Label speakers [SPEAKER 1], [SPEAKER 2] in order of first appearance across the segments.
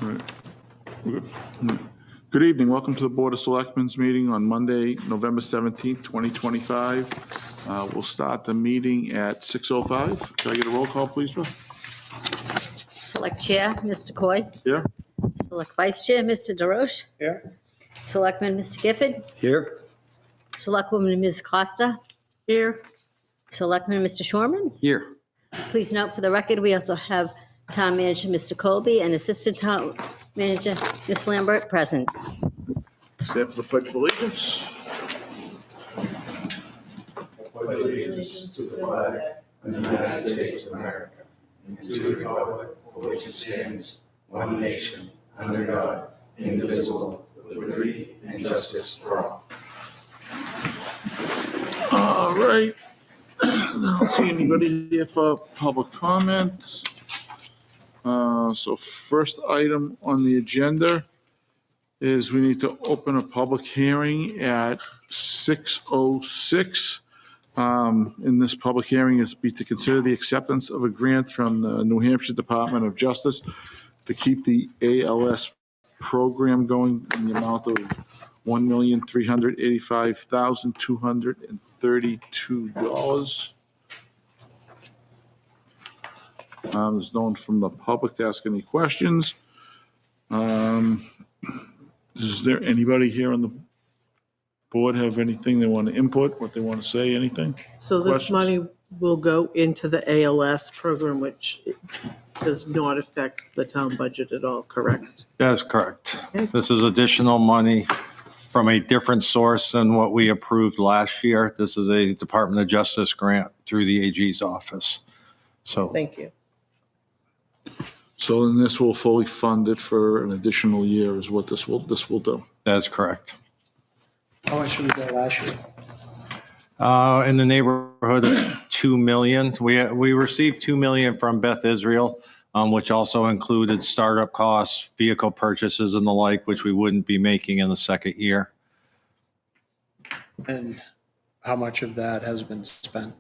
[SPEAKER 1] Right. Good evening. Welcome to the Board of Selectmen's meeting on Monday, November 17th, 2025. We'll start the meeting at 6:05. Can I get a roll call, please, Beth?
[SPEAKER 2] Select Chair, Mr. Coy.
[SPEAKER 1] Here.
[SPEAKER 2] Select Vice Chair, Mr. DeRoche.
[SPEAKER 3] Here.
[SPEAKER 2] Selectman, Mr. Gifford.
[SPEAKER 3] Here.
[SPEAKER 2] Selectwoman, Ms. Costa. Here. Selectman, Mr. Shorman.
[SPEAKER 3] Here.
[SPEAKER 2] Please note for the record, we also have Town Manager, Mr. Colby, and Assistant Town Manager, Ms. Lambert, present.
[SPEAKER 1] Stand for the Pledge of Allegiance.
[SPEAKER 4] Pledge allegiance to the flag of the United States of America and to the republic for which it stands, one nation, under God, indivisible, with liberty and justice for all.
[SPEAKER 1] All right. I don't see anybody here for public comment. So first item on the agenda is we need to open a public hearing at 6:06. In this public hearing is be to consider the acceptance of a grant from the New Hampshire Department of Justice to keep the ALS program going in the amount of $1,385,232. There's no one from the public to ask any questions. Is there anybody here on the board have anything they want to input, what they want to say, anything?
[SPEAKER 5] So this
[SPEAKER 1] Questions?
[SPEAKER 5] money will go into the ALS program, which does not affect the town budget at all, correct?
[SPEAKER 3] That is correct. This is additional money from a different source than what we approved last year. This is a Department of Justice grant through the AG's office. So
[SPEAKER 5] Thank you.
[SPEAKER 1] So then this will fully fund it for an additional year is what this will do.
[SPEAKER 3] that's correct.
[SPEAKER 6] How much did we get last year?
[SPEAKER 3] In the neighborhood of $2 million. We received $2 million from Beth Israel, which also included startup costs, vehicle purchases and the like, which we wouldn't be making in the second year.
[SPEAKER 6] And how much of that has been spent?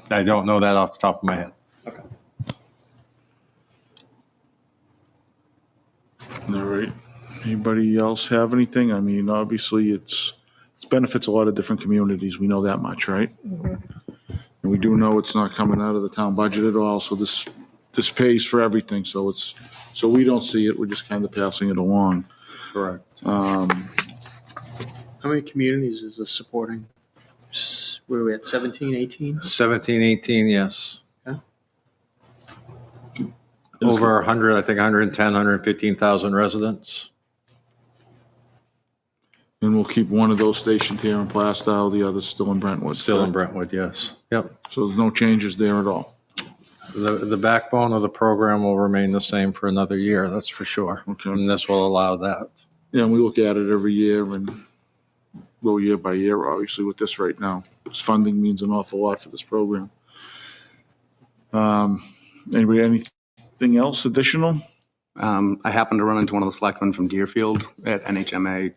[SPEAKER 3] I don't know that off the top of my head.
[SPEAKER 6] Okay.
[SPEAKER 1] All right. Anybody else have anything? I mean, obviously it's benefits a lot of different communities. We know that much, right? And we do know it's not coming out of the town budget at all. So this pays for everything. So we don't see it. We're just kind of passing it along.
[SPEAKER 3] Correct.
[SPEAKER 6] How many communities is this supporting? Where are we at, 17, 18?
[SPEAKER 3] 17, 18, yes.
[SPEAKER 6] Yeah.
[SPEAKER 3] Over 100, I think 110, 115,000 residents.
[SPEAKER 1] And we'll keep one of those stationed here in Plastow, the other's still in Brentwood.
[SPEAKER 3] Still in Brentwood, yes. Yep.
[SPEAKER 1] So there's no changes there at all.
[SPEAKER 3] The backbone of the program will remain the same for another year, that's for sure.
[SPEAKER 1] Okay.
[SPEAKER 3] And this will allow that.
[SPEAKER 1] Yeah, and we look at it every year and go year by year, obviously, with this right now. This funding means an awful lot for this program. Anybody, anything else additional?
[SPEAKER 7] I happened to run into one of the selectmen from Deerfield at NHMA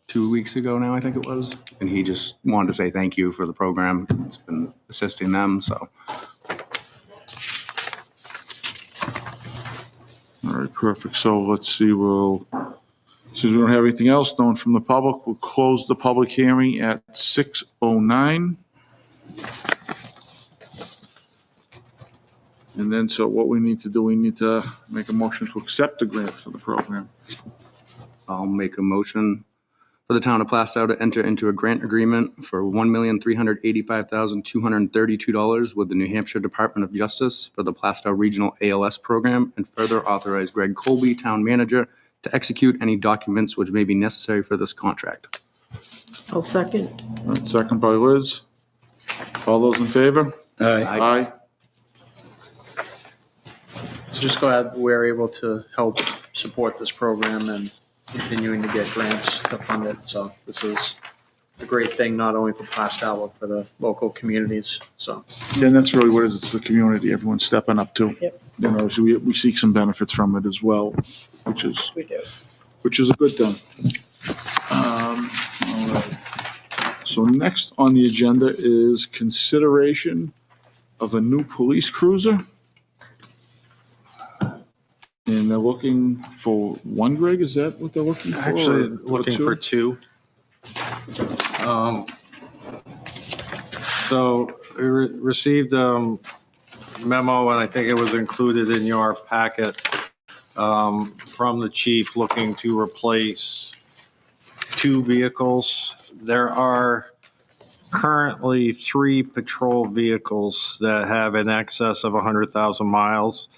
[SPEAKER 7] 2 weeks ago now, I think it was. And he just wanted to say thank you for the program. It's been assisting them, so.
[SPEAKER 1] All right, perfect. So let's see, since we don't have anything else, no one from the public, we'll close the public hearing at 6:09. And then, so what we need to do, we need to make a motion to accept the grant for the program.
[SPEAKER 7] I'll make a motion for the town of Plastow to enter into a grant agreement for $1,385,232 with the New Hampshire Department of Justice for the Plastow Regional ALS program, and further authorize Greg Colby, town manager, to execute any documents which may be necessary for this contract.
[SPEAKER 5] I'll second.
[SPEAKER 1] All right, second by Liz. All those in favor? Aye.
[SPEAKER 6] So just go ahead, we're able to help support this program and continuing to get grants to fund it. So this is a great thing, not only for Plastow, but for the local communities, so.
[SPEAKER 1] And that's really what it is. It's the community, everyone's stepping up to.
[SPEAKER 5] Yep.
[SPEAKER 1] You know, so we seek some benefits from it as well, which is
[SPEAKER 5] We do.
[SPEAKER 1] a good thing. All right. So next on the agenda is consideration of a new police cruiser. And they're looking for one, Greg, is that what they're looking for?
[SPEAKER 3] Actually,
[SPEAKER 1] or
[SPEAKER 3] looking for
[SPEAKER 1] two?
[SPEAKER 3] 2. So we received memo, and I think it was included in your packet, from the chief looking to replace 2 vehicles. There are currently 3 patrol vehicles that have in excess of 100,000 miles.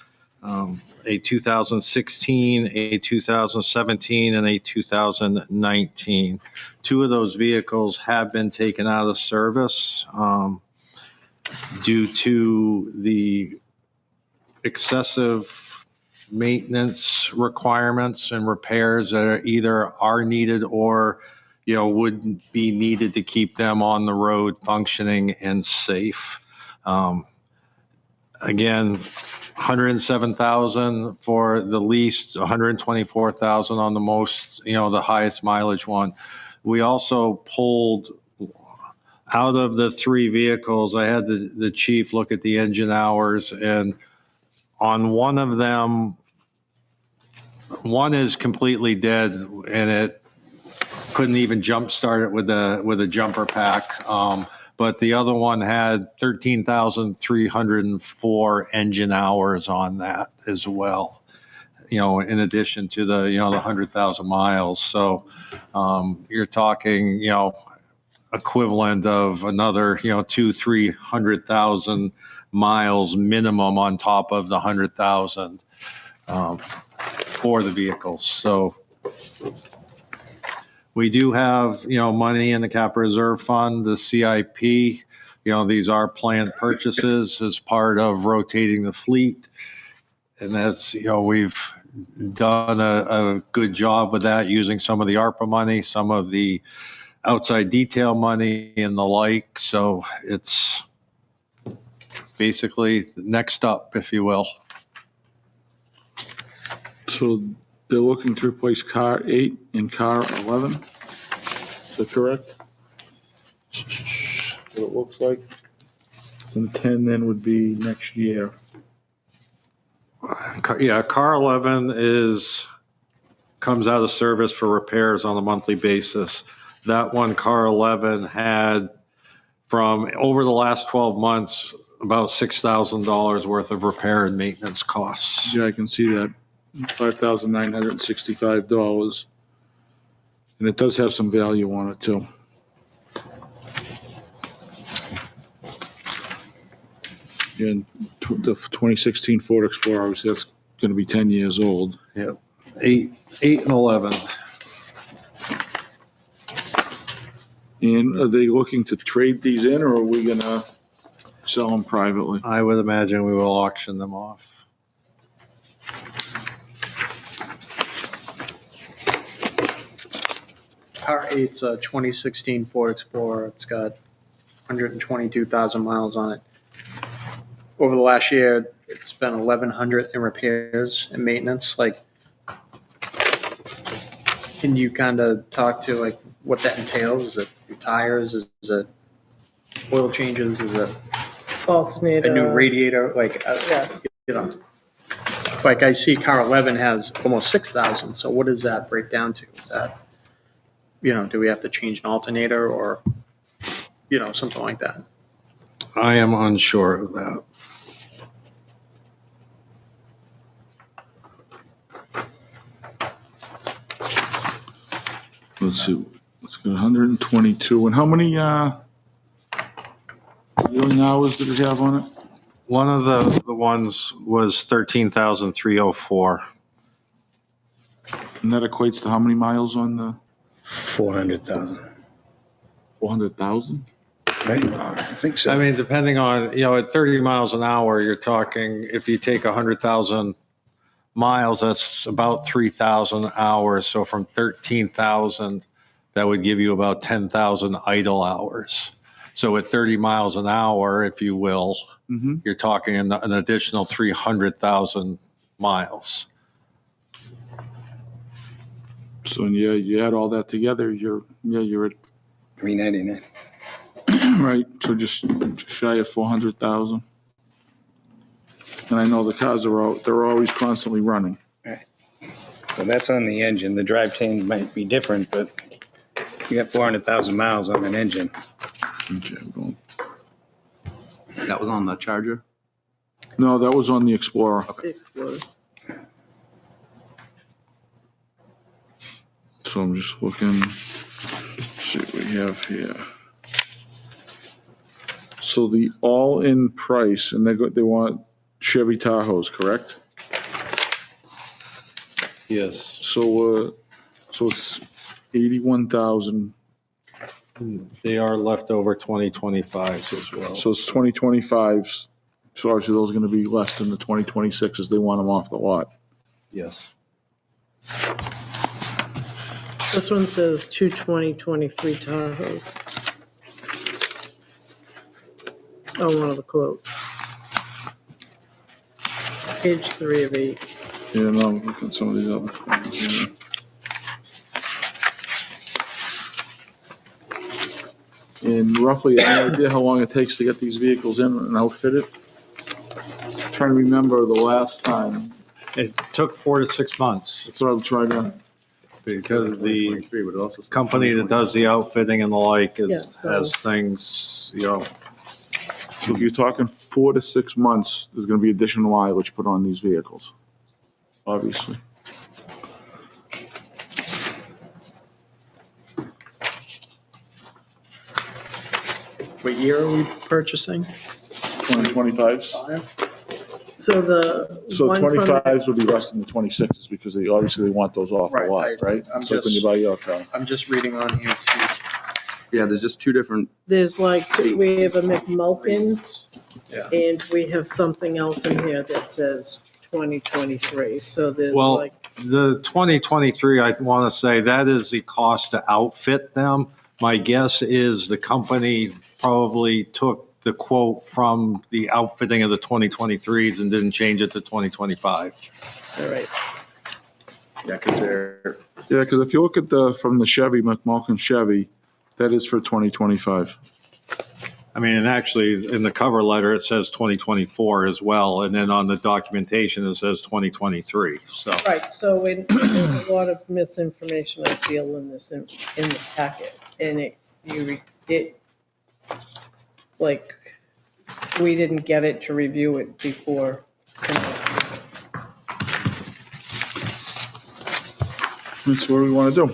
[SPEAKER 3] A 2016, a 2017, and a 2019. 2 of those vehicles have been taken out of service due to the excessive maintenance requirements and repairs that either are needed or, would be needed to keep them on the road functioning and safe. Again, 107,000 for the least, 124,000 on the most, the highest mileage one. We also pulled out of the 3 vehicles. I had the chief look at the engine hours, and on one of them, one is completely dead, and it couldn't even jump start it with a jumper pack. But the other one had 13,304 engine hours on that as well, in addition to the 100,000 miles. So you're talking, equivalent of another, 200,000-300,000 miles minimum on top of the 100,000 for the vehicles. So we do have, money in the capital reserve fund, the CIP. These are planned purchases as part of rotating the fleet. And that's, we've done a good job with that, using some of the ARPA money, some of the outside detail money and the like. So it's basically next up, if you will.
[SPEAKER 1] So they're looking to replace car 8 and car 11? Is that correct? What it looks like? And 10 then would be next year.
[SPEAKER 3] Yeah, car 11 comes out of service for repairs on a monthly basis. That one, car 11, had from over the last 12 months about $6,000 worth of repair and maintenance costs.
[SPEAKER 1] Yeah, I can see that. $5,965. And it does have some value on it too. And the 2016 Ford Explorer, obviously that's going to be 10 years old.
[SPEAKER 3] Yep. 8 and 11.
[SPEAKER 1] And are they looking to trade these in, or are we going to sell them privately?
[SPEAKER 3] I would imagine we will auction them off.
[SPEAKER 6] Car 8's a 2016 Ford Explorer. It's got 122,000 miles on it. Over the last year, it's spent 1,100 in repairs and maintenance. Can you kind of talk to what that entails? Is it new tires? Is it oil changes? Is it
[SPEAKER 5] Alternator.
[SPEAKER 6] a new radiator? I see car 11 has almost 6,000. So what does that break down to? Is that, do we have to change an alternator or, something like that?
[SPEAKER 3] I am unsure of that.
[SPEAKER 1] Let's see. It's got 122. And how many dealing hours did it have on it?
[SPEAKER 3] One of the ones was 13,304.
[SPEAKER 1] And that equates to how many miles on the
[SPEAKER 4] 400,000.
[SPEAKER 1] 400,000?
[SPEAKER 4] Right? I think so.
[SPEAKER 3] I mean, depending on, at 30 miles an hour, you're talking, if you take 100,000 miles, that's about 3,000 hours. So from 13,000, that would give you about 10,000 idle hours. So at 30 miles an hour, if you will, you're talking an additional 300,000 miles.
[SPEAKER 1] So yeah, you add all that together, you're at
[SPEAKER 4] 399.
[SPEAKER 1] right. So just shy of 400,000. And I know the cars they're always constantly running.
[SPEAKER 4] So that's on the engine. The drivetrain might be different, but you got 400,000 miles on an engine.
[SPEAKER 1] Okay, well,
[SPEAKER 7] That was on the Charger.
[SPEAKER 1] no, that was on the Explorer.
[SPEAKER 5] The Explorer.
[SPEAKER 1] So I'm just looking, see what we have here. So the all-in price, and they want Chevy Tahoes, correct?
[SPEAKER 3] Yes.
[SPEAKER 1] So it's 81,000.
[SPEAKER 3] They are leftover 2025s as well.
[SPEAKER 1] So it's 2025s. So obviously those are going to be less than the 2026s. They want them off the lot.
[SPEAKER 3] Yes.
[SPEAKER 5] This one says 2023 Tahoes. Oh, one of the quotes. Page 3 of 8.
[SPEAKER 1] Yeah, no, I'm looking at some of these other ones here. And roughly, any idea how long it takes to get these vehicles in and outfitted? Trying to remember the last time.
[SPEAKER 3] It took 4 to 6 months
[SPEAKER 1] That's what I'm trying to.
[SPEAKER 3] because the
[SPEAKER 7] 2023, but it also says
[SPEAKER 3] company that does the outfitting and the like
[SPEAKER 5] Yeah, so-
[SPEAKER 3] has things,
[SPEAKER 1] So if you're talking 4 to 6 months, there's going to be additional mileage put on these vehicles, obviously.
[SPEAKER 6] What year are we purchasing?
[SPEAKER 1] 2025s.
[SPEAKER 5] So the
[SPEAKER 1] So
[SPEAKER 5] one from,
[SPEAKER 1] 25s would be less than the 26s because they obviously want those off the
[SPEAKER 6] Right,
[SPEAKER 1] lot,
[SPEAKER 6] I-
[SPEAKER 1] right?
[SPEAKER 6] I'm
[SPEAKER 1] So like when you
[SPEAKER 6] just-
[SPEAKER 1] buy your car.
[SPEAKER 6] I'm just reading on here too.
[SPEAKER 7] Yeah, there's just two different.
[SPEAKER 5] there's like, we have a McMulkin,
[SPEAKER 6] Yeah.
[SPEAKER 5] and we have something else in here that says 2023. So there's
[SPEAKER 3] well,
[SPEAKER 5] like,
[SPEAKER 3] the 2023, I want to say that is the cost to outfit them. My guess is the company probably took the quote from the outfitting of the 2023s and didn't change it to 2025.
[SPEAKER 5] all right,
[SPEAKER 7] Yeah, because they're.
[SPEAKER 1] Yeah, because if you look at from the Chevy, McMulkin Chevy, that is for 2025.
[SPEAKER 3] I mean, and actually, in the cover letter, it says 2024 as well, and then on the documentation, it says 2023, so.
[SPEAKER 5] right, so there's a lot of misinformation, I feel, in this, in the packet. And like, we didn't get it to review it before tonight.
[SPEAKER 1] That's what we want to do.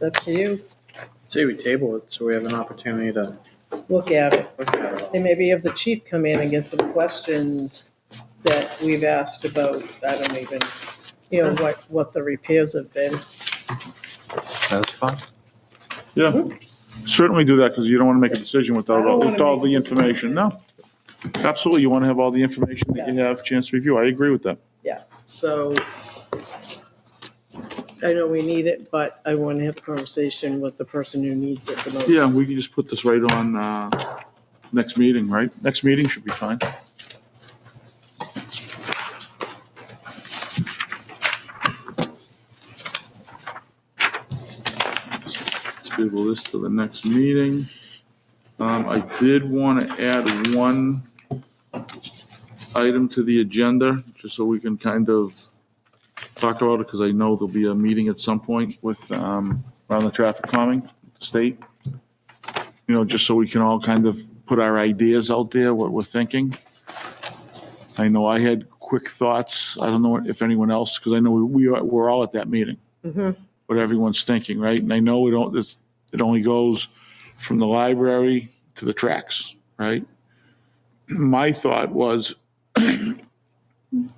[SPEAKER 5] That's you,
[SPEAKER 6] Say we table it so we have an opportunity to
[SPEAKER 5] look at it.
[SPEAKER 6] look at it all.
[SPEAKER 5] And maybe have the chief come in and get some questions that we've asked about, I don't even, what the repairs have been.
[SPEAKER 3] That's fine.
[SPEAKER 1] Yeah, certainly do that because you don't want to make a decision
[SPEAKER 5] I
[SPEAKER 1] without
[SPEAKER 5] don't wanna
[SPEAKER 1] with all
[SPEAKER 5] make
[SPEAKER 1] the
[SPEAKER 5] a
[SPEAKER 1] information. No, absolutely. You want to have all the information that you have a chance to review. I agree with that.
[SPEAKER 5] Yeah, so I know we need it, but I want to have a conversation with the person who needs it the most.
[SPEAKER 1] Yeah, we can just put this right on next meeting, right? Next meeting should be fine. Table this to the next meeting. I did want to add one item to the agenda, just so we can kind of talk about it, because I know there'll be a meeting at some point with, around the traffic calming state. Just so we can all kind of put our ideas out there, what we're thinking. I know I had quick thoughts. I don't know if anyone else, because I know we're all at that meeting. What everyone's thinking, right? And I know it only goes from the library to the tracks, right? My thought was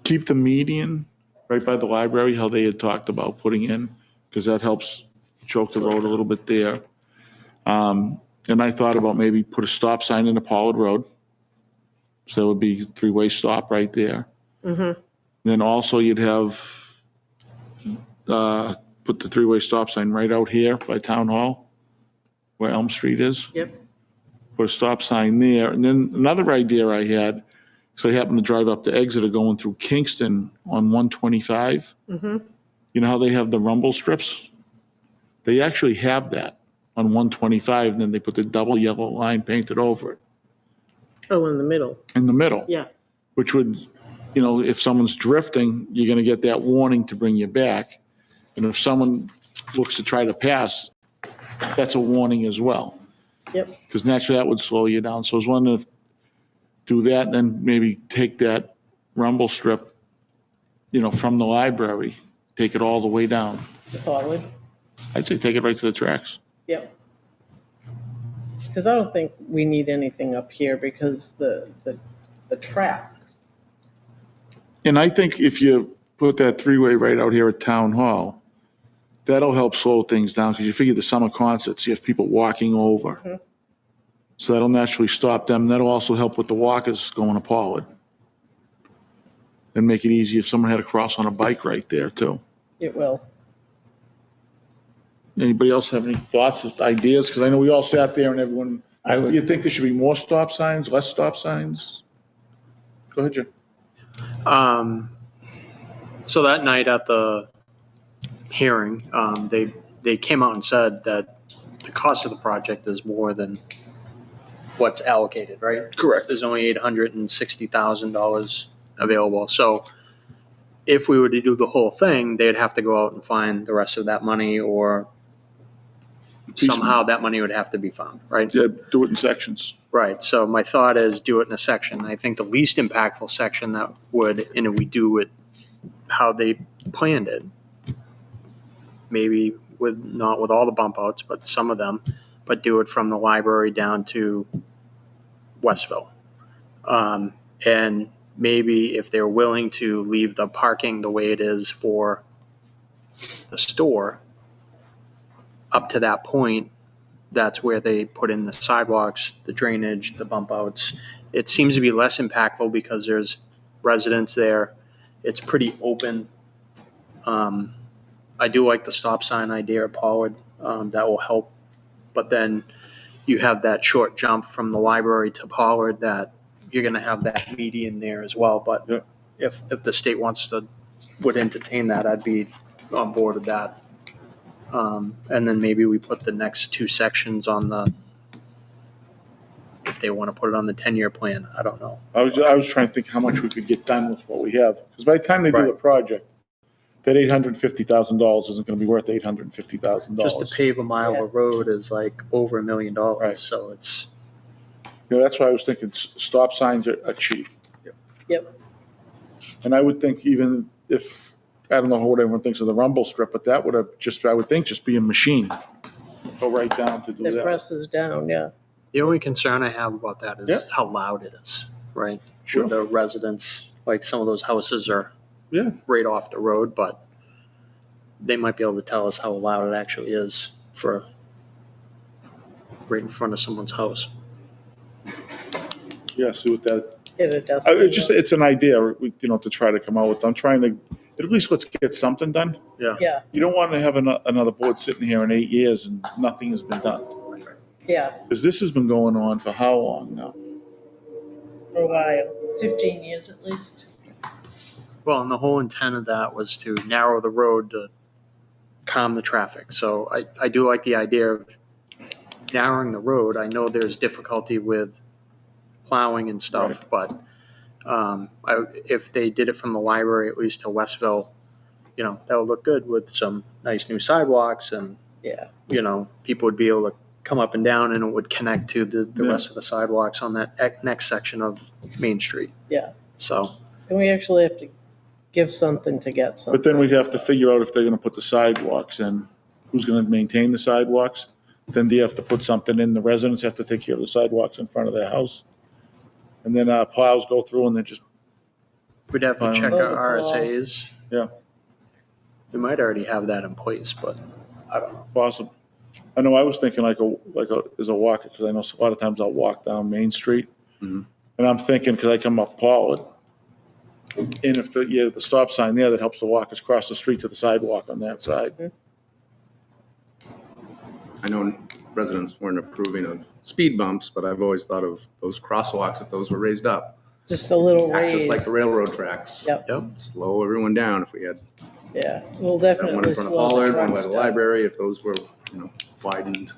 [SPEAKER 1] keep the median right by the library, how they had talked about putting in, because that helps choke the road a little bit there. And I thought about maybe put a stop sign in the Pollard Road. So it would be a three-way stop right there. Then also you'd have, put the three-way stop sign right out here by Town Hall, where Elm Street is.
[SPEAKER 5] Yep.
[SPEAKER 1] Put a stop sign there. And then another idea I had, because I happened to drive up to Exeter going through Kingston on 125. You know how they have the rumble strips? They actually have that on 125, and then they put the double yellow line painted over it
[SPEAKER 5] Oh, in the middle,
[SPEAKER 1] in the middle.
[SPEAKER 5] yeah.
[SPEAKER 1] Which would you know, if someone's drifting, you're gonna get that warning to bring you back. And if someone looks to try to pass, that's a warning as well.
[SPEAKER 5] Yep.
[SPEAKER 1] Because naturally that would slow you down. So I was wondering if, do that and then maybe take that rumble strip, you know, from the library, take it all the way down.
[SPEAKER 5] Forward.
[SPEAKER 1] I'd say take it right to the tracks.
[SPEAKER 5] Yep. Because I don't think we need anything up here because the tracks.
[SPEAKER 1] And I think if you put that three-way right out here at Town Hall, that'll help slow things down, because you figure the summer concerts, you have people walking over.
[SPEAKER 5] Mhm.
[SPEAKER 1] So that'll naturally stop them. That'll also help with the walkers going to Pollard. And make it easy if someone had to cross on a bike right there too.
[SPEAKER 5] It will.
[SPEAKER 1] Anybody else have any thoughts, ideas? Because I know we all sat there and everyone, you think there should be more stop signs, less stop signs? Go ahead, Jim.
[SPEAKER 6] So that night at the hearing, they came out and said that the cost of the project is more than what's allocated, right?
[SPEAKER 1] Correct.
[SPEAKER 6] There's only $860,000 available. So if we were to do the whole thing, they'd have to go out and find the rest of that money, or somehow that money would have to be found, right?
[SPEAKER 1] Yeah, do it in sections.
[SPEAKER 6] Right. So my thought is do it in a section. I think the least impactful section that would, and if we do it how they planned it, maybe not with all the bump outs, but some of them, but do it from the library down to Westville. And maybe if they're willing to leave the parking the way it is for the store, up to that point, that's where they put in the sidewalks, the drainage, the bump outs. It seems to be less impactful because there's residents there. It's pretty open. I do like the stop sign idea at Pollard. That will help. But then you have that short jump from the library to Pollard that you're going to have that median there as well. But
[SPEAKER 1] Yeah.
[SPEAKER 6] if the state would entertain that, I'd be on board with that. And then maybe we put the next two sections on if they want to put it on the 10-year plan. I don't know.
[SPEAKER 1] I was trying to think how much we could get done with what we have. Because by the time they do
[SPEAKER 6] Right.
[SPEAKER 1] the project, that $850,000 isn't going to be worth $850,000.
[SPEAKER 6] Just to pave a mile of road is like over $1 million.
[SPEAKER 1] Right.
[SPEAKER 6] So it's,
[SPEAKER 1] You know, that's why I was thinking stop signs are cheap.
[SPEAKER 5] Yep.
[SPEAKER 1] And I would think even if, I don't know what everyone thinks of the rumble strip, but that would have I would think just be a machine. Go right down to do
[SPEAKER 5] That
[SPEAKER 1] that.
[SPEAKER 5] presses down, yeah.
[SPEAKER 6] the only concern I have about that is
[SPEAKER 1] Yeah.
[SPEAKER 6] how loud it is, right?
[SPEAKER 1] Sure.
[SPEAKER 6] With the residents, like some of those houses are
[SPEAKER 1] Yeah.
[SPEAKER 6] right off the road, but they might be able to tell us how loud it actually is for right in front of someone's house.
[SPEAKER 1] Yeah, see what that,
[SPEAKER 5] It does.
[SPEAKER 1] it's an idea, you know, to try to come out with. I'm trying to, at least let's get something done.
[SPEAKER 5] Yeah,
[SPEAKER 1] You don't want to have another board sitting here in 8 years and nothing has been done.
[SPEAKER 5] yeah,
[SPEAKER 1] Because this has been going on for how long now?
[SPEAKER 5] for a while, 15 years at least.
[SPEAKER 6] Well, and the whole intent of that was to narrow the road to calm the traffic. So I do like the idea of narrowing the road. I know there's difficulty with plowing and stuff, but if they did it from the library, at least to Westville, you know, that would look good with some nice new sidewalks, and,
[SPEAKER 5] Yeah,
[SPEAKER 6] you know, people would be able to come up and down, and it would connect to the
[SPEAKER 1] Yeah.
[SPEAKER 6] rest of the sidewalks on that next section of Main Street.
[SPEAKER 5] yeah.
[SPEAKER 6] So,
[SPEAKER 5] And we actually have to give something to get something.
[SPEAKER 1] But then we'd have to figure out if they're going to put the sidewalks in, who's going to maintain the sidewalks? Then do you have to put something in, the residents have to take care of the sidewalks in front of their house? And then plows go through and then just,
[SPEAKER 6] we'd have to check
[SPEAKER 5] Oh, the
[SPEAKER 6] our
[SPEAKER 5] walls.
[SPEAKER 6] RSAs.
[SPEAKER 1] Yeah.
[SPEAKER 6] We might already have that in place, but I don't know.
[SPEAKER 1] possible. I know I was thinking as a walker, because I know a lot of times I'll walk down Main Street.
[SPEAKER 7] Mhm.
[SPEAKER 1] And I'm thinking, because I come up Pollard, and if the stop sign there, that helps the walkers cross the street to the sidewalk on that side.
[SPEAKER 7] I know residents weren't approving of speed bumps, but I've always thought of those crosswalks, if those were raised up,
[SPEAKER 5] Just a little
[SPEAKER 7] act
[SPEAKER 5] raise.
[SPEAKER 7] just like the railroad tracks.
[SPEAKER 5] Yep,
[SPEAKER 6] Yep.
[SPEAKER 7] Slow everyone down. If we had
[SPEAKER 5] yeah, we'll
[SPEAKER 7] that
[SPEAKER 5] definitely
[SPEAKER 7] one in front of
[SPEAKER 5] slow the
[SPEAKER 7] Pollard, one by
[SPEAKER 5] trucks
[SPEAKER 7] the
[SPEAKER 5] down.
[SPEAKER 7] library, if those were, you know, widened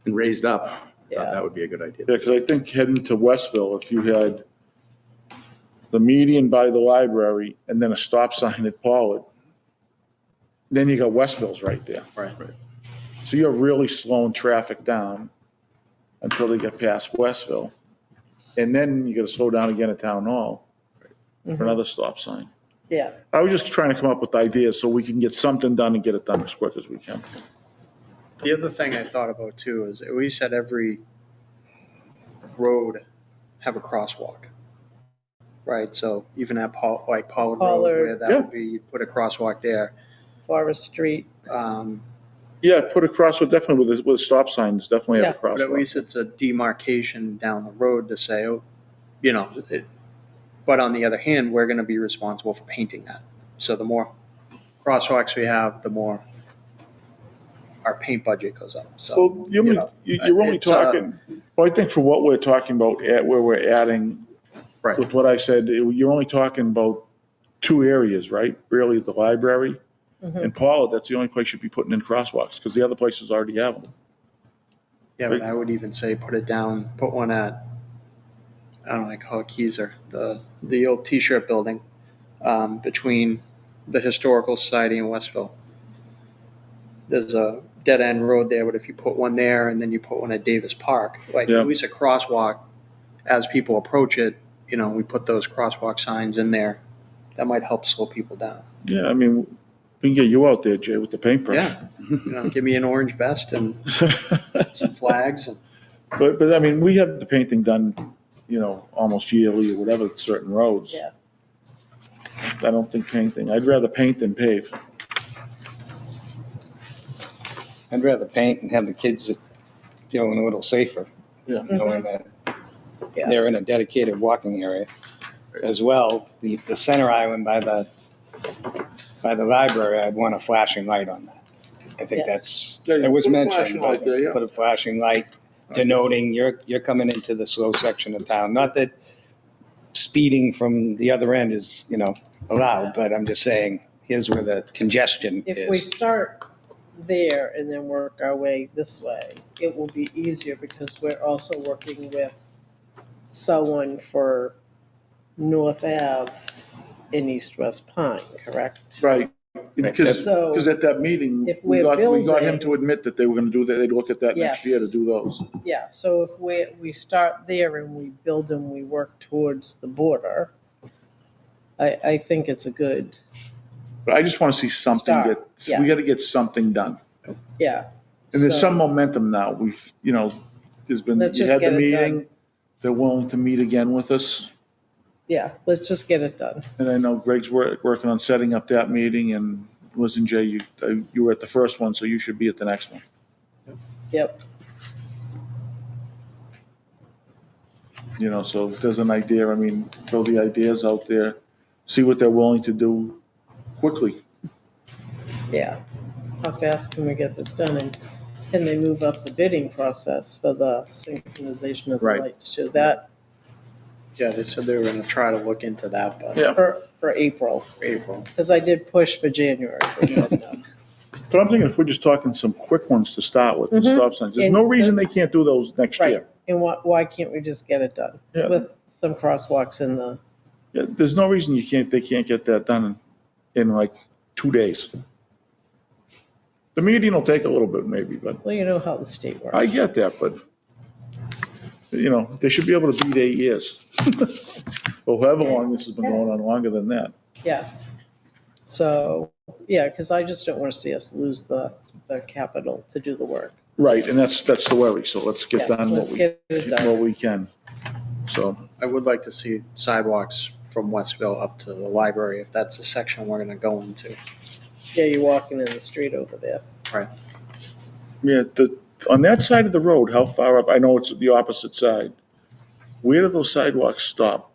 [SPEAKER 7] and raised up, I
[SPEAKER 5] Yeah.
[SPEAKER 7] thought that would be a good idea.
[SPEAKER 1] Yeah, because I think heading to Westville, if you had the median by the library, and then a stop sign at Pollard, then you got Westville's right there.
[SPEAKER 6] Right.
[SPEAKER 1] So you're really slowing traffic down until they get past Westville. And then you gotta slow down again at Town Hall for another stop sign.
[SPEAKER 5] Yeah,
[SPEAKER 1] I was just trying to come up with ideas so we can get something done and get it done as quick as we can.
[SPEAKER 6] The other thing I thought about too is we said every road have a crosswalk. Right, so even at Pollard Road,
[SPEAKER 5] Pollard.
[SPEAKER 6] where that would be, you put a crosswalk there.
[SPEAKER 5] Forest Street.
[SPEAKER 1] Yeah, put a crosswalk, definitely with stop signs, definitely have a
[SPEAKER 5] Yeah.
[SPEAKER 6] But at
[SPEAKER 1] crosswalk.
[SPEAKER 6] least it's a demarcation down the road to say, oh, you know, but on the other hand, we're gonna be responsible for painting that. So the more crosswalks we have, the more our paint budget goes up, so.
[SPEAKER 1] So
[SPEAKER 6] you know,
[SPEAKER 1] you're only
[SPEAKER 6] it's,
[SPEAKER 1] talking, well, I think for what we're talking about, where we're adding,
[SPEAKER 6] Right,
[SPEAKER 1] with what I said, you're only talking about 2 areas, right? Really, the library and Pollard, that's the only place you'd be putting in crosswalks, because the other places already have them.
[SPEAKER 6] yeah, but I would even say put it down, put one at, I don't know, like Keyser, the old T-shirt building, between the Historical Society and Westville. There's a dead end road there, but if you put one there and then you put one at Davis Park, like
[SPEAKER 1] Yeah.
[SPEAKER 6] at least a crosswalk, as people approach it, you know, we put those crosswalk signs in there. That might help slow people down.
[SPEAKER 1] Yeah, I mean, we can get you out there, Jay, with the paintbrush.
[SPEAKER 6] Yeah, you know, give me an orange vest and some flags and.
[SPEAKER 1] But I mean, we have the painting done, almost yearly or whatever, certain roads.
[SPEAKER 5] Yeah.
[SPEAKER 1] I don't think painting, I'd rather paint than pave.
[SPEAKER 8] I'd rather paint and have the kids feeling a little safer,
[SPEAKER 1] Yeah.
[SPEAKER 8] knowing that
[SPEAKER 5] Yeah.
[SPEAKER 8] they're in a dedicated walking area. As well, the center island by the library, I'd want a flashing light on that. I think
[SPEAKER 5] Yeah.
[SPEAKER 8] it was
[SPEAKER 1] Put a
[SPEAKER 8] mentioned,
[SPEAKER 1] flashing light
[SPEAKER 8] but
[SPEAKER 1] there, yeah.
[SPEAKER 8] put a flashing light denoting you're coming into the slow section of town. Not that speeding from the other end is, allowed, but I'm just saying, here's where the congestion
[SPEAKER 5] If we
[SPEAKER 8] is.
[SPEAKER 5] start there and then work our way this way, it will be easier because we're also working with someone for North Ave in East West Pine, correct?
[SPEAKER 1] Right, because
[SPEAKER 5] So
[SPEAKER 1] at that meeting,
[SPEAKER 5] if
[SPEAKER 1] we
[SPEAKER 5] we're
[SPEAKER 1] got him
[SPEAKER 5] building-
[SPEAKER 1] to admit that they were gonna do that, they'd look at that next year to
[SPEAKER 5] Yes.
[SPEAKER 1] do those.
[SPEAKER 5] Yeah, so if we start there and we build and we work towards the border, I think it's a good,
[SPEAKER 1] But I just wanna see something
[SPEAKER 5] Start, yeah.
[SPEAKER 1] we gotta get something done.
[SPEAKER 5] yeah.
[SPEAKER 1] And there's
[SPEAKER 5] So-
[SPEAKER 1] some momentum now, there's been,
[SPEAKER 5] Let's
[SPEAKER 1] you
[SPEAKER 5] just
[SPEAKER 1] had the
[SPEAKER 5] get it done.
[SPEAKER 1] meeting, they're willing to meet again with us.
[SPEAKER 5] Yeah, let's just get it done.
[SPEAKER 1] And I know Greg's working on setting up that meeting, and Liz and Jay, you were at the first one, so you should be at the next one.
[SPEAKER 5] Yep,
[SPEAKER 1] So if there's an idea, I mean, throw the ideas out there, see what they're willing to do quickly.
[SPEAKER 5] yeah. How fast can we get this done? And can they move up the bidding process for the synchronization of the
[SPEAKER 1] Right.
[SPEAKER 5] lights to that
[SPEAKER 6] Yeah, they said they were gonna try to look into that, but.
[SPEAKER 1] Yeah.
[SPEAKER 5] for April?
[SPEAKER 6] April.
[SPEAKER 5] Because I did push for January. They said no.
[SPEAKER 1] But I'm thinking if we're just talking some quick ones to start with, the
[SPEAKER 5] Mhm.
[SPEAKER 1] stop signs, there's no
[SPEAKER 5] And-
[SPEAKER 1] reason they can't do those next
[SPEAKER 5] Right.
[SPEAKER 1] year.
[SPEAKER 5] And why can't we just get it done?
[SPEAKER 1] Yeah.
[SPEAKER 5] With some crosswalks in the,
[SPEAKER 1] Yeah, there's no reason they can't get that done in like 2 days. The meeting will take a little bit maybe, but
[SPEAKER 5] well, you know how the state works.
[SPEAKER 1] I get that, but, they should be able to beat 8 years. Or however long this has been going on, longer than that.
[SPEAKER 5] Yeah. So, yeah, because I just don't want to see us lose the capital to do the work.
[SPEAKER 1] Right, and that's the worry, so let's get
[SPEAKER 5] Yeah,
[SPEAKER 1] done
[SPEAKER 5] let's get it done.
[SPEAKER 1] what we can. So,
[SPEAKER 6] I would like to see sidewalks from Westville up to the library, if that's a section we're gonna go into.
[SPEAKER 5] Yeah, you're walking in the street over there.
[SPEAKER 1] yeah, on that side of the road, how far up, I know it's the opposite side, where do those sidewalks stop?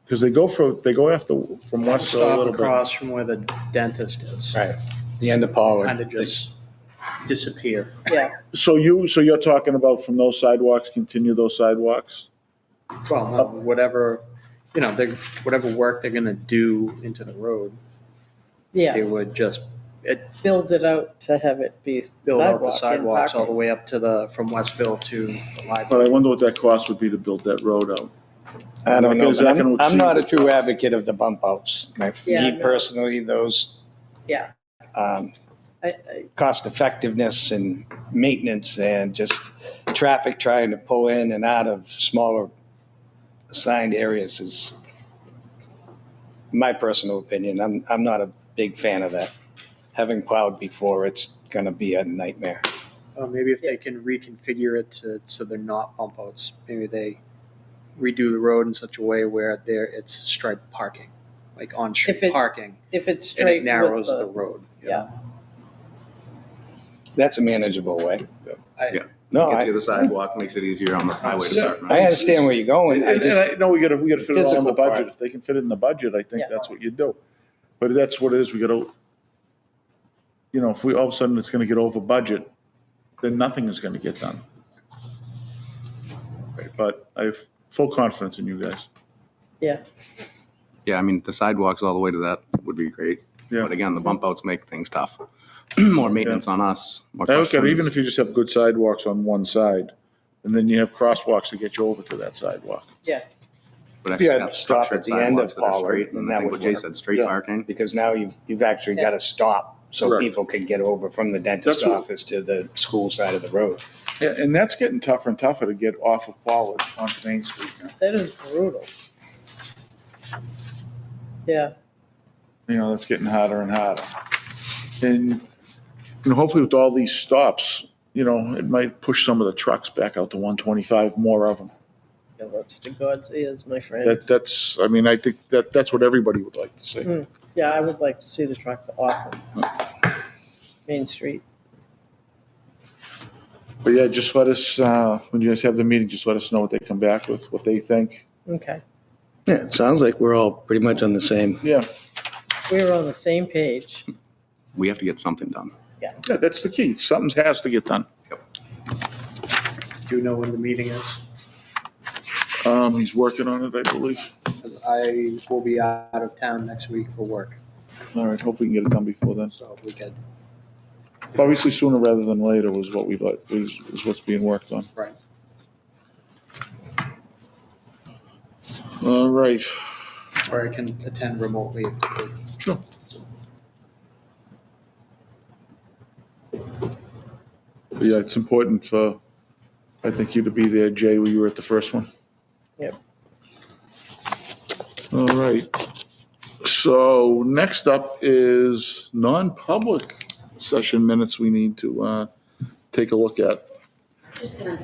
[SPEAKER 1] Because they go from Westville a
[SPEAKER 6] Stop
[SPEAKER 1] little bit.
[SPEAKER 6] across from where the dentist is.
[SPEAKER 8] Right. The end of Pollard.
[SPEAKER 6] Kind of just disappear.
[SPEAKER 5] Yeah,
[SPEAKER 1] So you're talking about from those sidewalks, continue those sidewalks?
[SPEAKER 6] Well, no, whatever, whatever work they're gonna do into the road, they
[SPEAKER 5] yeah.
[SPEAKER 6] would just
[SPEAKER 5] Build it out to have it be
[SPEAKER 6] build out the
[SPEAKER 5] sidewalk and
[SPEAKER 6] sidewalks all the
[SPEAKER 5] parking.
[SPEAKER 6] way up to from Westville to the library.
[SPEAKER 1] But I wonder what that cost would be to build that road out.
[SPEAKER 8] I don't know,
[SPEAKER 1] Is that
[SPEAKER 8] but
[SPEAKER 1] gonna
[SPEAKER 8] I'm not a
[SPEAKER 1] exceed-
[SPEAKER 8] true advocate of the bump outs.
[SPEAKER 5] Yeah,
[SPEAKER 8] Me
[SPEAKER 5] no.
[SPEAKER 8] personally, those
[SPEAKER 5] Yeah.
[SPEAKER 8] um,
[SPEAKER 5] I,
[SPEAKER 8] cost effectiveness and maintenance and just traffic trying to pull in and out of smaller assigned areas is my personal opinion. I'm not a big fan of that. Having plowed before, it's going to be a nightmare.
[SPEAKER 6] Maybe if they can reconfigure it so they're not bump outs, maybe they redo the road in such a way where it's striped parking, like on-street
[SPEAKER 5] If it-
[SPEAKER 6] parking,
[SPEAKER 5] if it's
[SPEAKER 6] and
[SPEAKER 5] straight
[SPEAKER 6] it narrows
[SPEAKER 5] with
[SPEAKER 6] the road. you
[SPEAKER 5] yeah.
[SPEAKER 6] know?
[SPEAKER 8] That's a manageable way.
[SPEAKER 7] Yeah.
[SPEAKER 8] No,
[SPEAKER 7] Gets you
[SPEAKER 8] I,
[SPEAKER 7] the sidewalk, makes it easier on the highway department.
[SPEAKER 8] I understand where you're going.
[SPEAKER 1] And I know we gotta fit it all in
[SPEAKER 8] Physical
[SPEAKER 1] the budget.
[SPEAKER 8] part.
[SPEAKER 1] If they can fit it in the budget, I think
[SPEAKER 5] Yeah.
[SPEAKER 1] that's what you do. But that's what it is. We gotta, if we, all of a sudden it's gonna get over budget, then nothing is gonna get done. But I have full confidence in you guys.
[SPEAKER 5] Yeah.
[SPEAKER 7] Yeah, I mean, the sidewalks all the way to that would be great.
[SPEAKER 1] Yeah.
[SPEAKER 7] But again, the bump outs make things tough. More maintenance on us, more
[SPEAKER 1] I look at it, even
[SPEAKER 7] questions.
[SPEAKER 1] if you just have good sidewalks on one side, and then you have crosswalks to get you over to that sidewalk.
[SPEAKER 7] But
[SPEAKER 8] If you had
[SPEAKER 7] actually
[SPEAKER 8] to stop
[SPEAKER 7] structured
[SPEAKER 8] at the end of
[SPEAKER 7] sidewalks that are
[SPEAKER 8] Pollard,
[SPEAKER 7] straight,
[SPEAKER 8] then
[SPEAKER 7] and
[SPEAKER 8] that
[SPEAKER 7] I think
[SPEAKER 8] would
[SPEAKER 7] what Jay
[SPEAKER 8] work.
[SPEAKER 7] said, straight
[SPEAKER 1] Yeah.
[SPEAKER 7] parking.
[SPEAKER 8] Because now you've actually got to stop so
[SPEAKER 1] Correct.
[SPEAKER 8] people can get over from the dentist
[SPEAKER 1] That's what-
[SPEAKER 8] office to the school side of the road.
[SPEAKER 1] Yeah, and that's getting tougher and tougher to get off of Pollard onto Main Street now.
[SPEAKER 5] That is brutal. Yeah.
[SPEAKER 1] That's getting harder and harder. And, hopefully with all these stops, it might push some of the trucks back out to 125, more of them.
[SPEAKER 5] Your lips to God's ears, my friend.
[SPEAKER 1] I think that's what everybody would like to see.
[SPEAKER 5] Yeah, I would like to see the trucks off of Main Street.
[SPEAKER 1] But yeah, just let us, when you guys have the meeting, just let us know what they come back with, what they think.
[SPEAKER 5] Okay.
[SPEAKER 8] Yeah, it sounds like we're all pretty much on the same.
[SPEAKER 1] Yeah,
[SPEAKER 5] We're on the same page.
[SPEAKER 7] We have to get something done.
[SPEAKER 1] yeah, that's the key. Something has to get done.
[SPEAKER 6] Do you know when the meeting is?
[SPEAKER 1] He's working on it, I believe.
[SPEAKER 6] Because I will be out of town next week for work,
[SPEAKER 1] All right, hopefully we can get it done before then.
[SPEAKER 6] so we could.
[SPEAKER 1] Obviously, sooner rather than later was what we like, is what's being worked on.
[SPEAKER 6] Right.
[SPEAKER 1] All right.
[SPEAKER 6] Or I can attend remotely if needed.
[SPEAKER 1] Sure. But yeah, it's important for, I think, you to be there, Jay, where you were at the first one.
[SPEAKER 5] Yep.
[SPEAKER 1] All right. So next up is non-public session minutes we need to take a look at.
[SPEAKER 2] Just gonna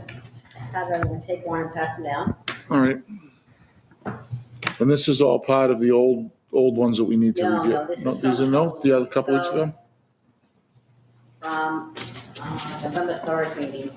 [SPEAKER 2] have everyone take one and pass them down.
[SPEAKER 1] All right. And this is all part of the old ones that we need to
[SPEAKER 2] No,
[SPEAKER 1] review.
[SPEAKER 2] no, this is
[SPEAKER 1] These
[SPEAKER 2] from
[SPEAKER 1] are the other couple weeks ago?
[SPEAKER 2] From November 3rd meeting.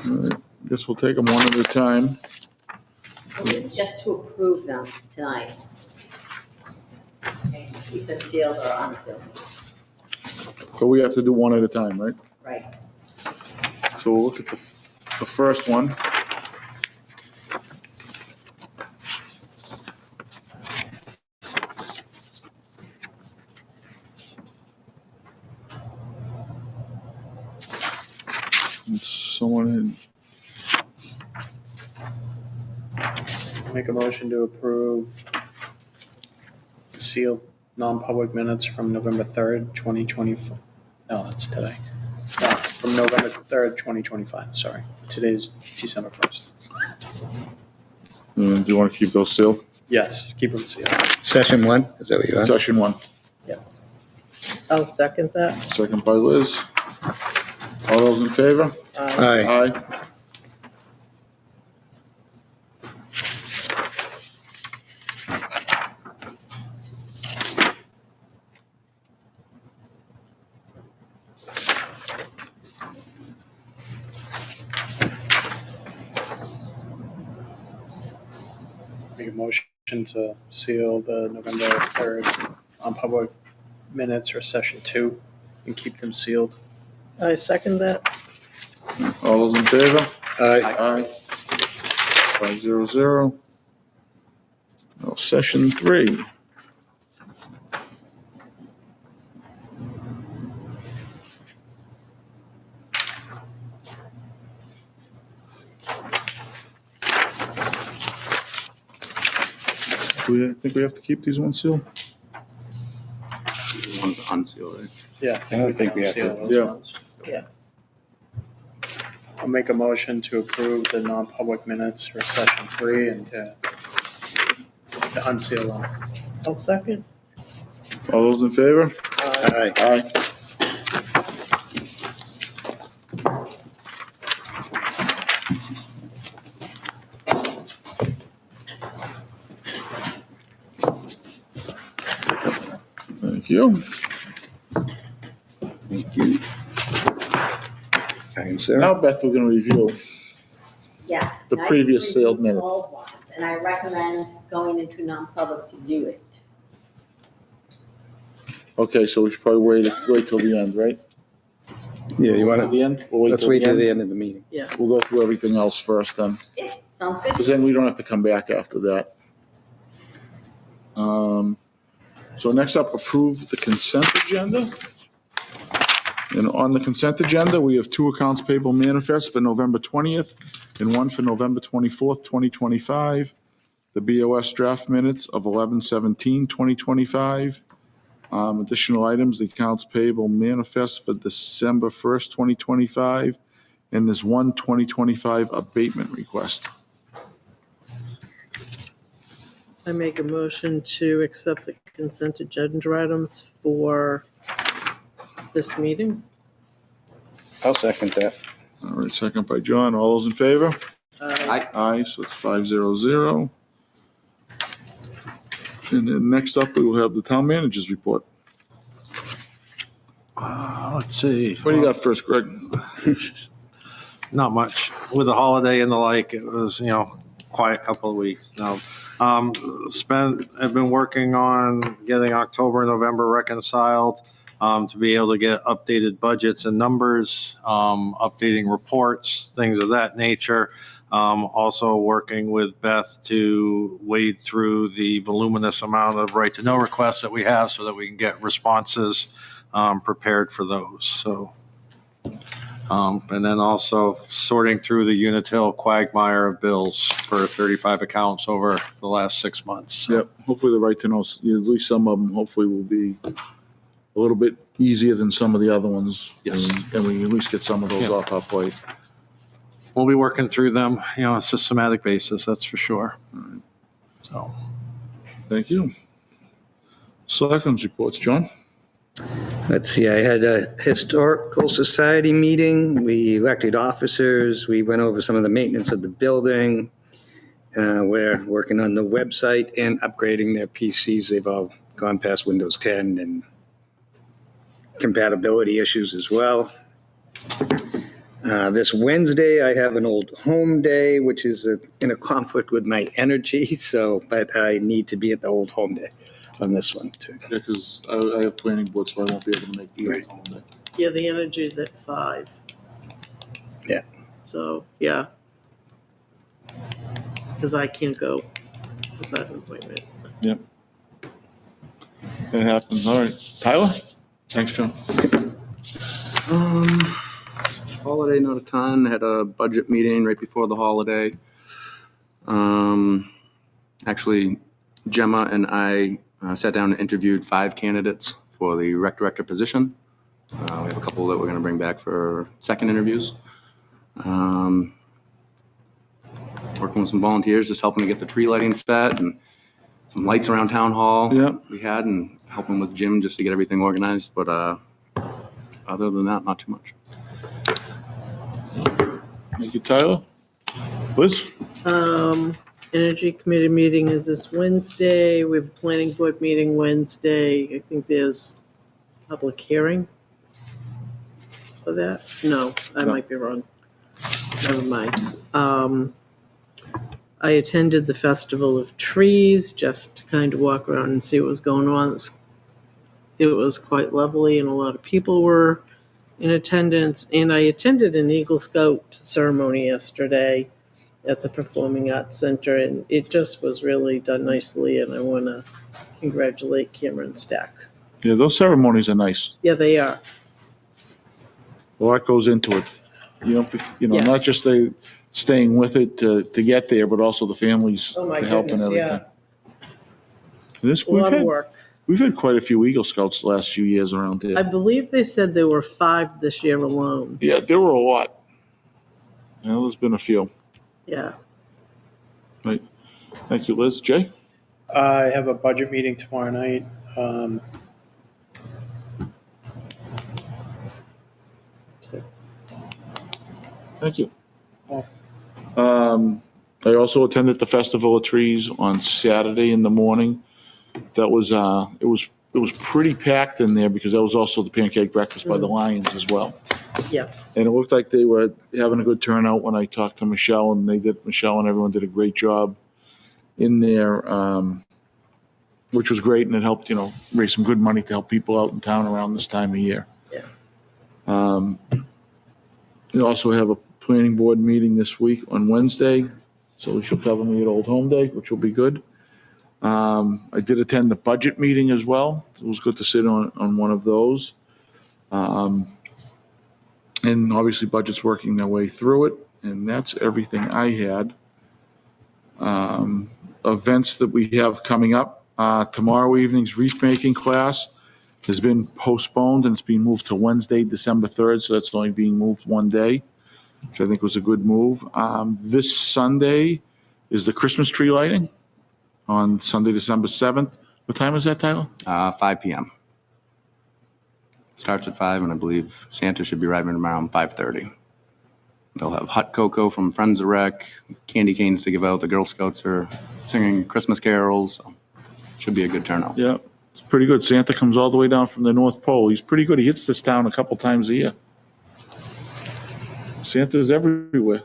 [SPEAKER 1] All right. Guess we'll take them one at a time.
[SPEAKER 2] It's just to approve them tonight. Okay, keep them sealed or unsealed,
[SPEAKER 1] But we have to do one at a time, right?
[SPEAKER 2] right?
[SPEAKER 1] So we'll look at the first one. And someone
[SPEAKER 6] Make a motion to approve sealed non-public minutes from November 3rd, 2024. No, that's today. No, from November 3rd, 2025, sorry. Today's December 1st.
[SPEAKER 1] do you want to keep those sealed?
[SPEAKER 6] Yes, keep them sealed.
[SPEAKER 8] Session one, is that what you are?
[SPEAKER 1] Session one.
[SPEAKER 5] I'll second that.
[SPEAKER 1] Second by Liz. All those in favor?
[SPEAKER 8] Aye.
[SPEAKER 1] Aye.
[SPEAKER 6] motion to seal the November 3rd non-public minutes for session 2 and keep them sealed.
[SPEAKER 5] I second that.
[SPEAKER 1] All those in favor?
[SPEAKER 8] Aye.
[SPEAKER 1] Aye. 500. Now, session 3. Do we think we have to keep these ones sealed?
[SPEAKER 7] One's unsealed, right?
[SPEAKER 6] Yeah.
[SPEAKER 8] I don't think we have to.
[SPEAKER 6] Seal those
[SPEAKER 1] Yeah.
[SPEAKER 6] ones.
[SPEAKER 5] Yeah.
[SPEAKER 6] I'll make a motion to approve the non-public minutes for session 3 and to unseal them.
[SPEAKER 5] I'll second.
[SPEAKER 1] All those in favor?
[SPEAKER 8] Aye.
[SPEAKER 1] Aye. Thank you.
[SPEAKER 8] Thank you. And Sarah?
[SPEAKER 1] Now, Beth, we're gonna review.
[SPEAKER 2] Yes.
[SPEAKER 1] The
[SPEAKER 2] and I
[SPEAKER 1] previous
[SPEAKER 2] reviewed
[SPEAKER 1] sealed minutes.
[SPEAKER 2] all ones, and I recommend going into non-public to do it.
[SPEAKER 1] Okay, so we should probably wait till the end, right?
[SPEAKER 8] Yeah, you want
[SPEAKER 1] At
[SPEAKER 8] to,
[SPEAKER 1] the end? We'll
[SPEAKER 8] let's
[SPEAKER 1] till
[SPEAKER 8] wait till
[SPEAKER 1] end.
[SPEAKER 8] the end of the meeting.
[SPEAKER 1] We'll go through everything else first then,
[SPEAKER 2] Yeah, sounds good.
[SPEAKER 1] because then we don't have to come back after that. So next up, approve the consent agenda. And on the consent agenda, we have 2 accounts payable manifests for November 20th and 1 for November 24th, 2025. The BOS draft minutes of 11/17/2025. Additional items, the accounts payable manifest for December 1st, 2025. And there's 1 2025 abatement request.
[SPEAKER 5] I make a motion to accept the consent agenda items for this meeting.
[SPEAKER 8] I'll second that.
[SPEAKER 1] All right, second by John. All those in favor?
[SPEAKER 5] Aye.
[SPEAKER 1] Aye, so it's 500. And then next up, we will have the town manager's report.
[SPEAKER 3] Let's see.
[SPEAKER 1] What do you got first, Greg?
[SPEAKER 3] Not much. With the holiday and the like, it was, quiet couple of weeks. No. I've been working on getting October and November reconciled to be able to get updated budgets and numbers, updating reports, things of that nature. Also working with Beth to wade through the voluminous amount of right-to-know requests that we have so that we can get responses prepared for those. So, and then also sorting through the Unitil quagmire of bills for 35 accounts over the last 6 months. So,
[SPEAKER 1] Yep, hopefully the right to know, at least some of them hopefully will be a little bit easier than some of the other ones.
[SPEAKER 3] Yes.
[SPEAKER 1] And we at least get some of those
[SPEAKER 3] Yeah.
[SPEAKER 1] off our plate.
[SPEAKER 3] we'll be working through them, on a systematic basis, that's for sure. So,
[SPEAKER 1] Thank you. Selectmen's reports, John?
[SPEAKER 8] Let's see, I had a historical society meeting. We elected officers. We went over some of the maintenance of the building. We're working on the website and upgrading their PCs. They've all gone past Windows 10 and compatibility issues as well. This Wednesday, I have an old home day, which is in a conflict with my energy. But I need to be at the old home day on this one too.
[SPEAKER 1] Yeah, because I have planning board, so I won't be able to make the
[SPEAKER 8] Right.
[SPEAKER 1] home day.
[SPEAKER 5] Yeah, the energy's at 5.
[SPEAKER 8] Yeah.
[SPEAKER 5] So, yeah. Because I can't go, because I have an appointment.
[SPEAKER 1] It happens, all right. Tyler? Thanks, John.
[SPEAKER 7] Holiday not a ton. Had a budget meeting right before the holiday. Actually, Gemma and I sat down and interviewed 5 candidates for the rec director position. We have a couple that we're going to bring back for second interviews. Working with some volunteers, just helping to get the tree lighting set and some lights around town hall.
[SPEAKER 1] Yep.
[SPEAKER 7] We had, and helping with Jim just to get everything organized. But other than that, not too much.
[SPEAKER 1] Thank you, Tyler. Liz?
[SPEAKER 5] Energy committee meeting is this Wednesday. We have a planning board meeting Wednesday. I think there's public hearing for that. No, I
[SPEAKER 1] No.
[SPEAKER 5] might be wrong. Never mind. I attended the Festival of Trees just to kind of walk around and see what was going on. It was quite lovely, and a lot of people were in attendance. And I attended an Eagle Scout ceremony yesterday at the Performing Arts Center, and it just was really done nicely, and I want to congratulate Cameron Stack.
[SPEAKER 1] Yeah, those ceremonies are nice.
[SPEAKER 5] Yeah, they are.
[SPEAKER 1] A lot goes into it. Not
[SPEAKER 5] Yes.
[SPEAKER 1] just they staying with it to get there, but also the families
[SPEAKER 5] Oh, my
[SPEAKER 1] to help and
[SPEAKER 5] goodness,
[SPEAKER 1] everything.
[SPEAKER 5] yeah.
[SPEAKER 1] This
[SPEAKER 5] A lot of work.
[SPEAKER 1] we've had quite a few Eagle Scouts the last few years around
[SPEAKER 5] I
[SPEAKER 1] here.
[SPEAKER 5] believe they said there were 5 this year alone.
[SPEAKER 1] Yeah, there were a lot. There's been a few.
[SPEAKER 5] Yeah.
[SPEAKER 1] Right. Thank you, Liz. Jay?
[SPEAKER 6] I have a budget meeting tomorrow night. That's it.
[SPEAKER 1] Thank you.
[SPEAKER 6] Yeah.
[SPEAKER 1] I also attended the Festival of Trees on Saturday in the morning. That was it was pretty packed in there because that was also the pancake breakfast by the Lions as well.
[SPEAKER 5] Yeah.
[SPEAKER 1] And it looked like they were having a good turnout when I talked to Michelle, and Michelle and everyone did a great job in there, which was great, and it helped raise some good money to help people out in town around this time of year.
[SPEAKER 5] Yeah.
[SPEAKER 1] We also have a planning board meeting this week on Wednesday, so she'll cover me at Old Home Day, which will be good. I did attend the budget meeting as well. It was good to sit on one of those. And obviously budget's working their way through it, and that's everything I had. Events that we have coming up. Tomorrow evening's wreath making class has been postponed, and it's being moved to Wednesday, December 3rd, so that's only being moved one day, which I think was a good move. This Sunday is the Christmas tree lighting on Sunday, December 7th. What time is that, Tyler?
[SPEAKER 7] 5 p.m. Starts at 5, and I believe Santa should be arriving around 5:30. They'll have hot cocoa from Friends of Rec, candy canes to give out. The Girl Scouts are singing Christmas carols. So should be a good turnout.
[SPEAKER 1] Yeah, it's pretty good. Santa comes all the way down from the North Pole. He's pretty good. He hits this town a couple times a year. Santa's everywhere.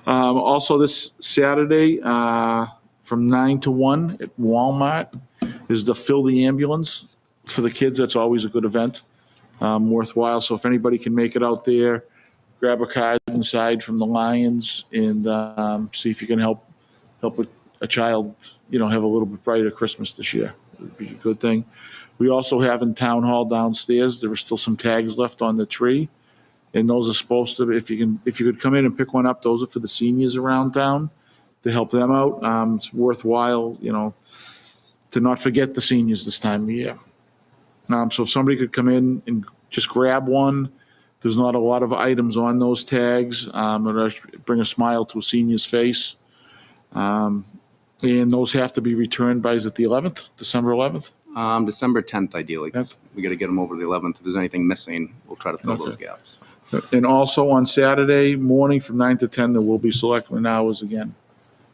[SPEAKER 1] Also, this Saturday from 9 to 1 at Walmart is the Fill the Ambulance for the kids. That's always a good event, worthwhile. So if anybody can make it out there, grab a card inside from the Lions and see if you can help a child, have a little bit brighter Christmas this year. It would be a good thing. We also have in Town Hall downstairs, there are still some tags left on the tree. And those are supposed to, if you could come in and pick one up, those are for the seniors around town to help them out. It's worthwhile, to not forget the seniors this time of year. So if somebody could come in and just grab one, there's not a lot of items on those tags. It'll bring a smile to a senior's face. And those have to be returned by, is it the 11th, December 11th?
[SPEAKER 7] December 10th, ideally.
[SPEAKER 1] Yep.
[SPEAKER 7] We got to get them over the 11th. If there's anything missing, we'll try to fill those gaps.
[SPEAKER 1] And also on Saturday morning from 9 to 10, there will be Selectmen hours again.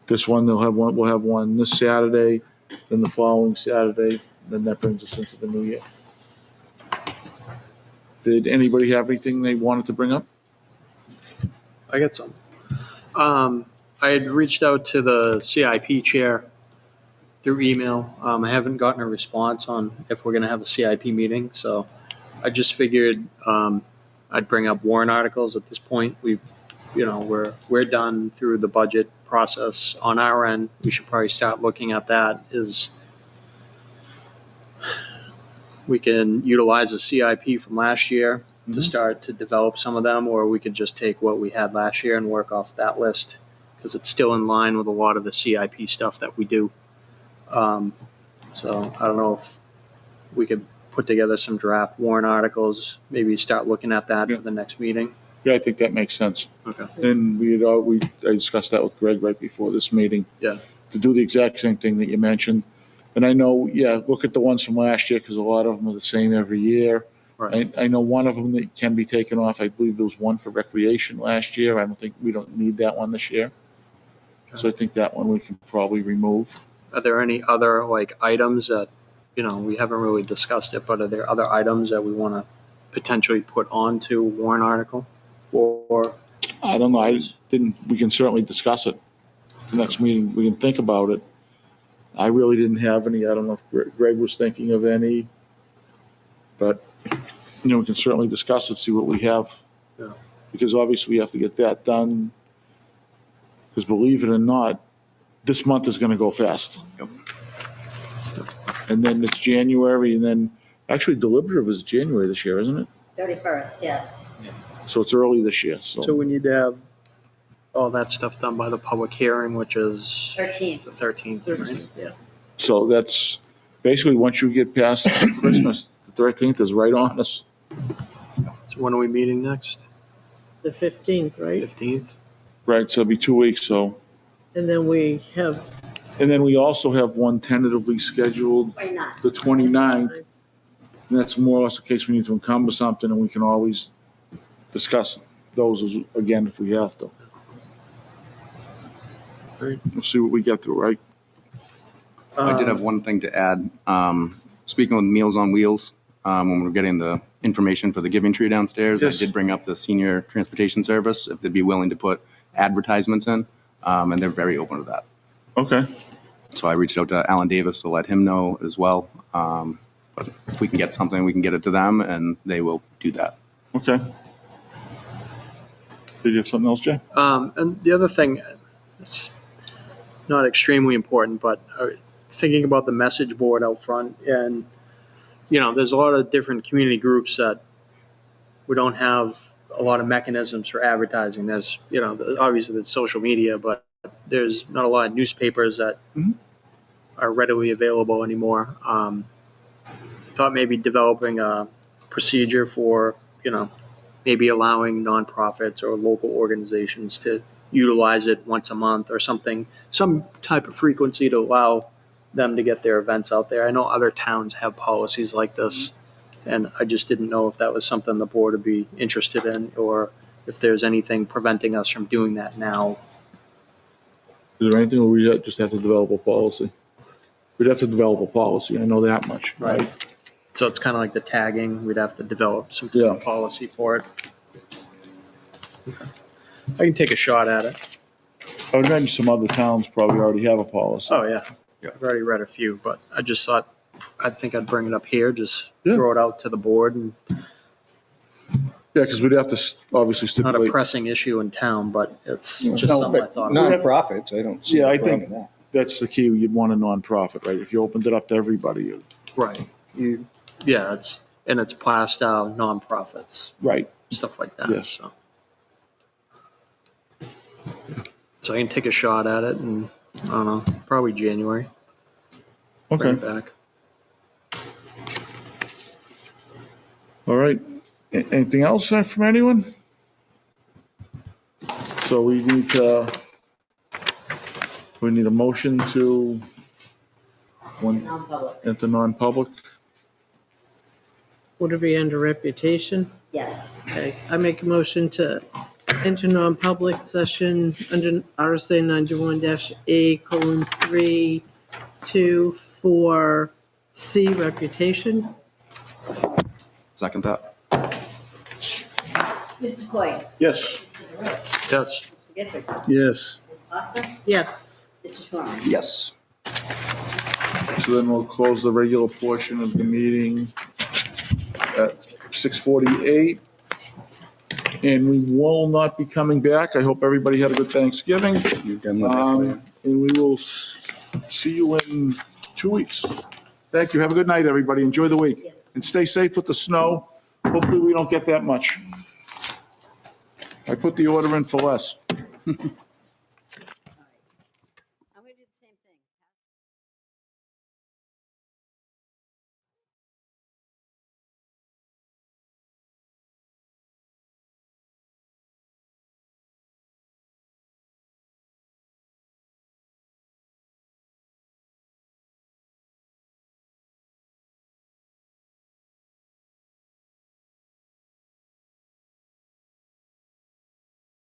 [SPEAKER 1] This one, we'll have one this Saturday, then the following Saturday, then that brings us into the new year. Did anybody have anything they wanted to bring up?
[SPEAKER 6] I got some. I had reached out to the CIP chair through email. I haven't gotten a response on if we're going to have a CIP meeting, so I just figured I'd bring up warrant articles at this point. We're done through the budget process on our end. We should probably start looking at that. We can utilize a CIP from last year to start to develop some of them, or we could just take what we had last year and work off that list because it's still in line with a lot of the CIP stuff that we do. So I don't know if we could put together some draft warrant articles, maybe start looking at that for the next meeting.
[SPEAKER 1] Yeah, I think that makes sense.
[SPEAKER 6] Okay.
[SPEAKER 1] And I discussed that with Greg right before this meeting.
[SPEAKER 6] Yeah.
[SPEAKER 1] To do the exact same thing that you mentioned. And I know, look at the ones from last year because a lot of them are the same every year.
[SPEAKER 6] Right.
[SPEAKER 1] I know one of them that can be taken off. I believe there was one for recreation last year. We don't need that one this year. Okay. So I think that one we can probably remove.
[SPEAKER 6] Are there any other items that, we haven't really discussed it, but are there other items that we want to potentially put onto a warrant article for?
[SPEAKER 1] I don't know, we can certainly discuss it. The next meeting, we can think about it. I really didn't have any, I don't know if Greg was thinking of any, but, we can certainly discuss it, see what we have.
[SPEAKER 6] Yeah.
[SPEAKER 1] Because obviously we have to get that done, because believe it or not, this month is gonna go fast.
[SPEAKER 7] Yep.
[SPEAKER 1] And then it's January, and then, actually deliberative is January this year, isn't it?
[SPEAKER 2] 31st, yes.
[SPEAKER 1] So it's early this year,
[SPEAKER 6] So we need to have all that stuff done by the public hearing, which is
[SPEAKER 2] 13th.
[SPEAKER 6] the 13th, right?
[SPEAKER 5] Yeah.
[SPEAKER 1] So that's, basically, once you get past Christmas, the 13th is right on us.
[SPEAKER 6] So when are we meeting next?
[SPEAKER 5] The 15th, right?
[SPEAKER 6] 15th?
[SPEAKER 1] Right, so it'll be 2 weeks, so.
[SPEAKER 5] And then we have,
[SPEAKER 1] And then we also have one tentatively scheduled,
[SPEAKER 2] Why not?
[SPEAKER 1] the 29th. And that's more or less in case we need to encumber something, and we can always discuss those again if we have to.
[SPEAKER 6] Great.
[SPEAKER 1] We'll see what we get through, right?
[SPEAKER 7] I did have one thing to add. Speaking with Meals on Wheels, when we were getting the information for the Giving Tree downstairs,
[SPEAKER 1] Yes.
[SPEAKER 7] I did bring up the Senior Transportation Service, if they'd be willing to put advertisements in, and they're very open to that.
[SPEAKER 1] Okay,
[SPEAKER 7] So I reached out to Alan Davis to let him know as well. But if we can get something, we can get it to them, and they will do that.
[SPEAKER 1] okay. Did you have something else, Jay?
[SPEAKER 6] And the other thing, it's not extremely important, but thinking about the message board out front, and there's a lot of different community groups that we don't have a lot of mechanisms for advertising. There's obviously there's social media, but there's not a lot of newspapers that are readily available anymore. Thought maybe developing a procedure for maybe allowing nonprofits or local organizations to utilize it once a month or something, some type of frequency to allow them to get their events out there. I know other towns have policies like this, and I just didn't know if that was something the board would be interested in, or if there's anything preventing us from doing that now.
[SPEAKER 1] Is there anything where we just have to develop a policy? We'd have to develop a policy, I know that much.
[SPEAKER 6] Right. So it's kind of like the tagging. We'd have to develop some type of policy for it. Okay. I can take a shot at it.
[SPEAKER 1] I would imagine some other towns probably already have a policy.
[SPEAKER 6] Oh, yeah.
[SPEAKER 7] Yeah.
[SPEAKER 6] I've already read a few, but I just thought, I think I'd bring it up here, just
[SPEAKER 1] Yeah.
[SPEAKER 6] throw it out to the board. And
[SPEAKER 1] Yeah, because we'd have to obviously
[SPEAKER 6] not a
[SPEAKER 1] stipulate.
[SPEAKER 6] pressing issue in town, but it's just
[SPEAKER 1] No,
[SPEAKER 6] something I
[SPEAKER 1] but
[SPEAKER 6] thought.
[SPEAKER 8] Nonprofits, I don't see
[SPEAKER 1] Yeah,
[SPEAKER 8] a
[SPEAKER 1] I
[SPEAKER 8] problem
[SPEAKER 1] think
[SPEAKER 8] with that.
[SPEAKER 1] that's the key. You'd want a nonprofit, right? If you opened it up to everybody,
[SPEAKER 6] Right. Yeah, it's Plastow, nonprofits,
[SPEAKER 1] right?
[SPEAKER 6] stuff like that.
[SPEAKER 1] Yes.
[SPEAKER 6] So I can take a shot at it, and I don't know, probably January. Bring
[SPEAKER 1] Okay,
[SPEAKER 6] it back.
[SPEAKER 1] all right. Anything else from anyone? So we need a motion to
[SPEAKER 2] Non-public,
[SPEAKER 1] enter non-public.
[SPEAKER 5] would it be under reputation?
[SPEAKER 2] yes.
[SPEAKER 5] Okay, I make a motion to enter non-public session under RSA 91-A:3, 2, 4, C, reputation.
[SPEAKER 7] Second that.
[SPEAKER 2] Mr. Coyle?
[SPEAKER 1] Yes.
[SPEAKER 2] Mr. DeRoe?
[SPEAKER 6] Yes.
[SPEAKER 2] Mr. Gifford?
[SPEAKER 8] Yes.
[SPEAKER 2] Ms. Costa?
[SPEAKER 5] Yes.
[SPEAKER 2] Mr. Schwarman?
[SPEAKER 7] Yes.
[SPEAKER 1] So then we'll close the regular portion of the meeting at 6:48. And we will not be coming back. I hope everybody had a good Thanksgiving.
[SPEAKER 8] You've done with that plan.
[SPEAKER 1] And we will see you in 2 weeks. Thank you. Have a good night, everybody. Enjoy the week. And stay safe with the snow. Hopefully, we don't get that much. I put the order in for less.